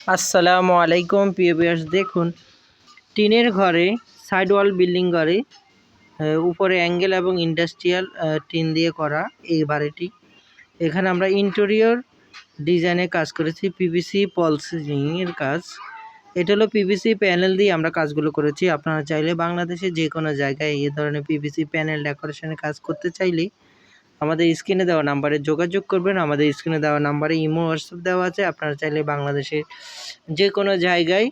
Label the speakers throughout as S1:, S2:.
S1: আসসালামু আলাইকুম প্রিয় ভিউয়ার্স, দেখুন টিনের ঘরে সাইড ওয়াল বিল্ডিং ঘরে উপরে অ্যাঙ্গেল এবং ইন্ডাস্ট্রিয়াল টিন দিয়ে করা এই বাড়িটি। এখানে আমরা ইন্টেরিয়র ডিজাইনে কাজ করেছি, পিভিসি পলসিংয়ের কাজ। এটা হলো পিভিসি প্যানেল দিয়ে আমরা কাজগুলো করেছি। আপনারা চাইলে বাংলাদেশে যে কোনো জায়গায় এই ধরনের পিভিসি প্যানেল ডেকোরেশনের কাজ করতে চাইলে আমাদের স্ক্রিনে দেওয়া নাম্বারে যোগাযোগ করবেন। আমাদের স্ক্রিনে দেওয়া নাম্বারে ইমো হোয়াটসঅ্যাপ দেওয়া আছে। আপনারা চাইলে বাংলাদেশের যে কোনো জায়গায়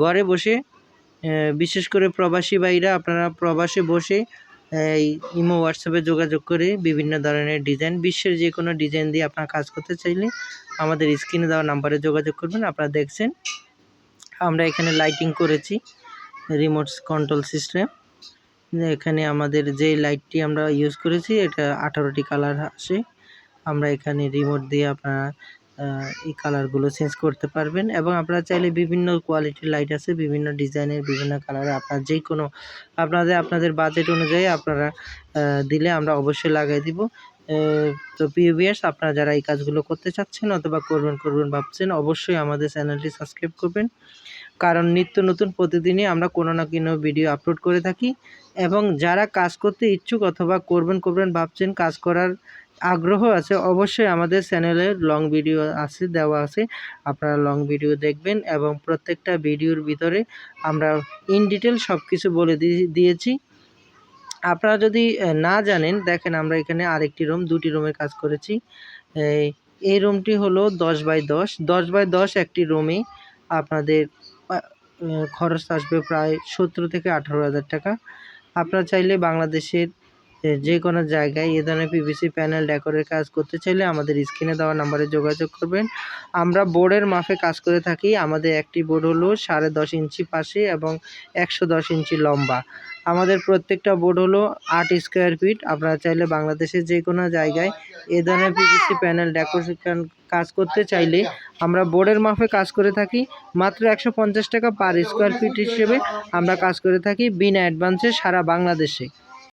S1: ঘরে বসে, বিশেষ করে প্রবাসী ভাইরা, আপনারা প্রবাসে বসে এই ইমো হোয়াটসঅ্যাপে যোগাযোগ করে বিভিন্ন ধরনের ডিজাইন, বিশ্বের যে কোনো ডিজাইন দিয়ে আপনারা কাজ করতে চাইলে আমাদের স্ক্রিনে দেওয়া নাম্বারে যোগাযোগ করবেন। আপনারা দেখছেন আমরা এখানে লাইটিং করেছি, রিমোট কন্ট্রোল সিস্টেম। এখানে আমাদের যে লাইটটি আমরা ইউজ করেছি এটা 18টি কালার আসে। আমরা এখানে রিমোট দিয়ে আপনারা এই কালারগুলো চেঞ্জ করতে পারবেন, এবং আপনারা চাইলে বিভিন্ন কোয়ালিটির লাইট আছে, বিভিন্ন ডিজাইনের, বিভিন্ন কালারের। আপনার যে কোনো আপনাদের বাজেট অনুযায়ী আপনারা দিলে আমরা অবশ্যই লাগাই দিব। তো প্রিয় ভিউয়ার্স, আপনারা যারা এই কাজগুলো করতে চাচ্ছেন অথবা করবেন ভাবছেন, অবশ্যই আমাদের চ্যানেলটি সাবস্ক্রাইব করবেন, কারণ নিত্য নতুন প্রতিদিনই আমরা কোনো না কোনো ভিডিও আপলোড করে থাকি। এবং যারা কাজ করতে ইচ্ছুক অথবা করবেন ভাবছেন, কাজ করার আগ্রহ আছে, অবশ্যই আমাদের চ্যানেলে লং ভিডিও আছে, দেওয়া আছে। আপনারা লং ভিডিও দেখবেন, এবং প্রত্যেকটা ভিডিওর ভিতরে আমরা ইন ডিটেল সব কিছু বলে দিয়েছি। আপনারা যদি না জানেন, দেখেন আমরা এখানে আরেকটি রুম, 2টি রুমের কাজ করেছি। এই রুমটি হলো 10x10, 10x10 একটি রুমে আপনাদের খরচ আসবে প্রায় 17 থেকে 18,000 টাকা। আপনারা চাইলে বাংলাদেশের যে কোনো জায়গায় এ ধরনের পিভিসি প্যানেল ডেকোরের কাজ করতে চাইলে আমাদের স্ক্রিনে দেওয়া নাম্বারে যোগাযোগ করবেন। আমরা বোর্ডের মাপে কাজ করে থাকি। আমাদের একটি বোর্ড হলো 10.5 ইঞ্চি পাশে এবং 110 ইঞ্চি লম্বা। আমাদের প্রত্যেকটা বোর্ড হলো 8 স্কোয়ার ফিট। আপনারা চাইলে বাংলাদেশের যে কোনো জায়গায় এ ধরনের পিভিসি প্যানেল ডেকোরেশন কাজ করতে চাইলে আমরা বোর্ডের মাপে কাজ করে থাকি। মাত্র 150 টাকা পার স্কোয়ার ফিট হিসেবে আমরা কাজ করে থাকি বিনা অ্যাডভান্সে সারা বাংলাদেশে।